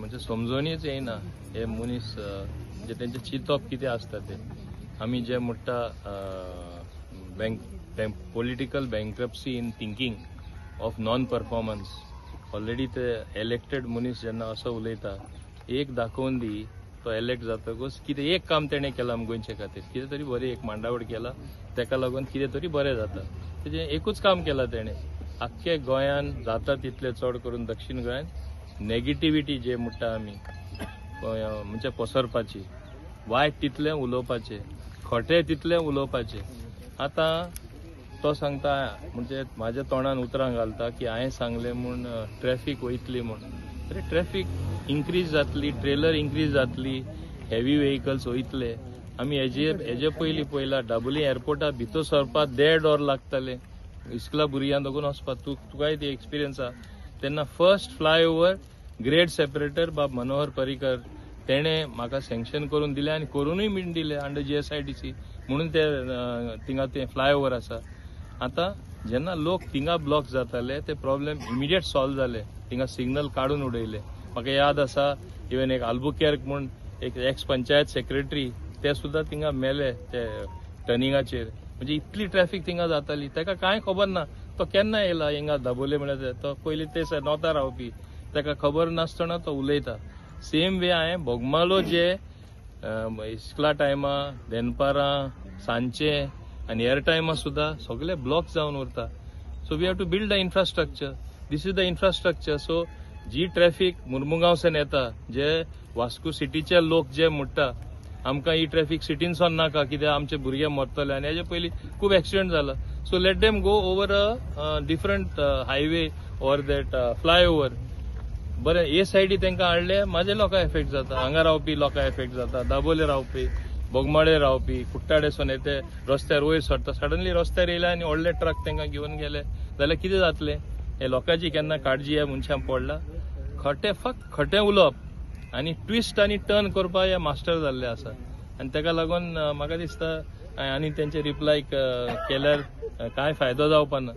म्हणजे समजूनच येईना हे मनीस म्हणजे त्यांचे चिंतप कितें आसता ते आमी जे म्हणटा political bankruptcy in thinking of non performance already ते इलेक्टेड मनीस जेन्ना असो उलयता एक दाखोवन दी तो इलेक्ट जातकच कितें एक काम तेणें केलां गोंयचे खातीर कितें तरी बरी एक मांडावळ केला तेका लागून कितें तरी बरें जाता तेजें एकूच काम केलां तेणें आख्खे गोंयान जाता तितले चड करून दक्षिण गोंयान नेगेटिविटी जे म्हणटा आमी म्हणजे पसरपाची वायट तितलें उलोवपाचें खोटें तितलें उलोवपाचें आतां तो सांगता म्हणजे म्हाज्या तोंडान उतरां घालता की हांवें सांगलें म्हूण ट्रॅफिक वयतली म्हूण अरे ट्रॅफिक इन्क्रीज जातली ट्रेलर इन्क्रीज जातली हेवी व्हेकल्स वयतले आमी हेजे पयलीं पयला दाबोली एअरपोर्टा भितर सरपाक 1.5 वर लागताले इस्कला भुरग्यांक दोगून वचपाक तुकाय ती एक्सपिरियन्स आहा तेन्ना फर्स्ट फ्लायओव्हर ग्रेड सेपरेटर बाब मनोहर पर्रीकर तेणें म्हाका सँक्शन करून दिलें आनी करूनय बीन दिलें अंडर GSIDC म्हणून ते थिंगा ते फ्लायओव्हर आसा आतां जेन्ना लोक थिंगा ब्लॉक जाताले ते प्रॉब्लेम इमिडिएट सॉल्व जाले थिंगा सिग्नल काडून उडयले म्हाका याद आसा इवन एक आल्बुकेर्क म्हूण एक एक्स पंचायत सेक्रेटरी ते सुद्दां थिंगा मेले ते टर्निंगाचेर म्हणजे इतली ट्रॅफिक थिंगा जाताली तेका कांय खबर ना तो केन्ना येयला हिंगा दाबोले म्हळ्यार तो पयलीं ते नॉर्था रावपी तेका खबर नासतना तो उलयता सेम वे हांवें बोगमालो जे इस्कला टायमा देनपारां सांजचे आनी हेर टायमा सुद्दां सगळे ब्लॉक जावन उरता so we have to build the infrastructure this is the infrastructure so जी ट्रॅफिक मुरमुगांवसान येता जे वास्को सिटीचे लोक जे म्हणटा आमकां ही ट्रॅफिक सिटीनसून नाका कित्याक आमचे भुरगे मरतले आनी हेजे पयलीं खूब एक्सिडेंट जाला so let them go over a different highway or that flyover बरें हे सायडी तांकां हाडले म्हाजे लोकां एफेक्ट जाता हांगा रावपी लोकां एफेक्ट जाता दाबोले रावपी बोगमाळे रावपी कुट्टाडेसून येते रस्त्यार वयर सरता सडनली रस्त्यार येयले आनी व्हडले ट्रक तांकां घेवन गेले जाल्यार कितें जातलें हे लोकांची केन्ना काळजी ह्या मनशांक पडला फक्त खटें उलोवप आनी ट्विस्ट आनी टर्न करपाक हे मास्टर जाल्ले आसा आनी तेका लागून म्हाका दिसता आनी तेंचे रिप्लाय केल्यार कांय फायदो जावपा ना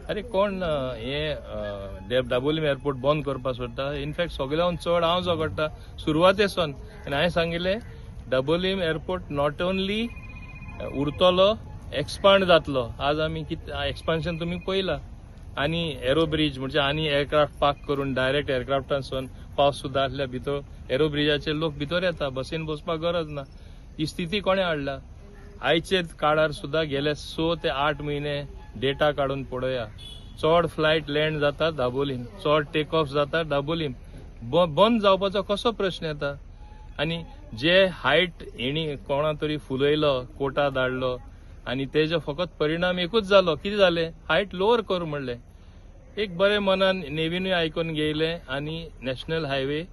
अरे कोण हे दाबोलीम एअरपोर्ट बंद करपाक सोदता इनफॅक्ट सगळ्यान चड हांव झगडटा सुरवातेसून आनी हांवें सांगिल्लें दाबोलीम एअरपोर्ट नॉट ओन्ली उरतलो एक्सपांड जातलो आज आमी एक्सपान्शन तुमी पयला आनी एरो ब्रिज म्हणजे आनी एअरक्राफ्ट पार्क करून डायरेक्ट एअरक्राफ्टांसून पावस सुद्दां आसल्या भितर एरो ब्रिजाचेर लोक भितर येता बसीन बसपाक गरज ना ही स्थिती कोणें हाडला आयचे काळार सुद्दां गेले 6 ते 8 म्हयने डेटा काडून पळोवया चड फ्लायट लँड जाता दाबोलीम चड टेक ऑफ जाता दाबोलीम बंद जावपाचो कसो प्रश्न येता आनी जे हायट हेणी कोणा तरी फुलयलो कोटा धाडलो आनी तेजो फकत परिणाम एकूच जालो कितें जालें हायट लोअर कर म्हणलें एक बरें मनान नेवीनूय आयकून घेयलें आनी नॅशनल हायवे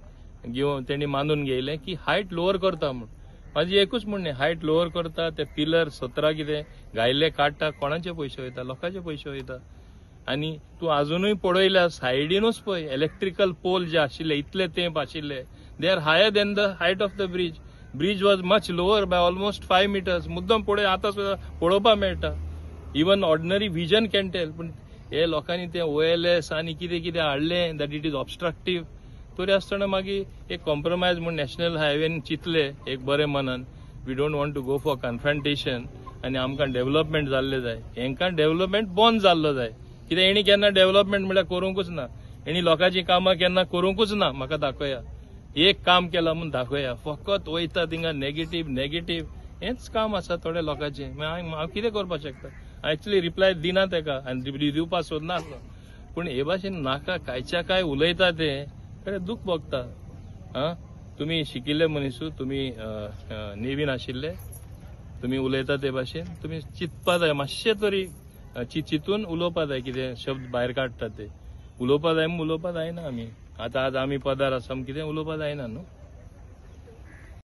घेवन तेणी मानून घेयलें की हायट लोअर करता म्हूण म्हाजी एकूच म्हणणें हायट लोअर करता ते पिलर 17 कितें घायल्ले काडटा कोणाचे पयशे वयता लोकांचे पयशे वयता आनी तूं अजुनूय पळयल्यार सायडीनूच पळय इलेक्ट्रिकल पोल जे आशिल्ले इतले तेंप आशिल्ले they are higher than the height of the bridge was much lower by almost 5 meters मुद्दम पळय आतां सुद्दां पळोवपाक मेळटा even ordinary vision can tell पूण हे लोकांनी ते OLS आनी कितें कितें हाडलें दॅट इट इज ऑब्स्ट्रक्टीव तरी आसतना मागीर एक कॉम्प्रोमायज म्हूण नॅशनल हायवेन चिंतले एक बरें मनान we don't want to go for confrontation आनी आमकां डेव्हलपमेंट जाल्लें जाय हेंकां डेव्हलपमेंट बंद जाल्लो जाय कित्याक हेणी केन्ना डेव्हलपमेंट म्हळ्यार करूंकूच ना हेणी लोकांची कामां केन्ना करूंकूच ना म्हाका दाखया एक काम केलां म्हूण दाखया फकत वयता थिंगा नेगेटीव हेंच काम आसा थोड्या लोकांचें हांव कितें करपाक शकता हांव एक्चुअली रिप्लाय दिना तेका आनी दिवपाक सोदना आसलो पूण हे भाशेन नाका कांयच्या काय उलयता ते खरें दूख भोगता तुमी शिकिल्ले मनीसू तुमी नेवीन आशिल्ले तुमी उलयता ते भाशेन तुमी चिंतपा जाय मातशें तरी चिंतून उलोवपा जाय कितें शब्द भायर काडटा ते उलोवपा जाय म्हूण उलोवपा जायना आमी आतां आज आमी पदार आसा कितें उलोवपा जायना न्हू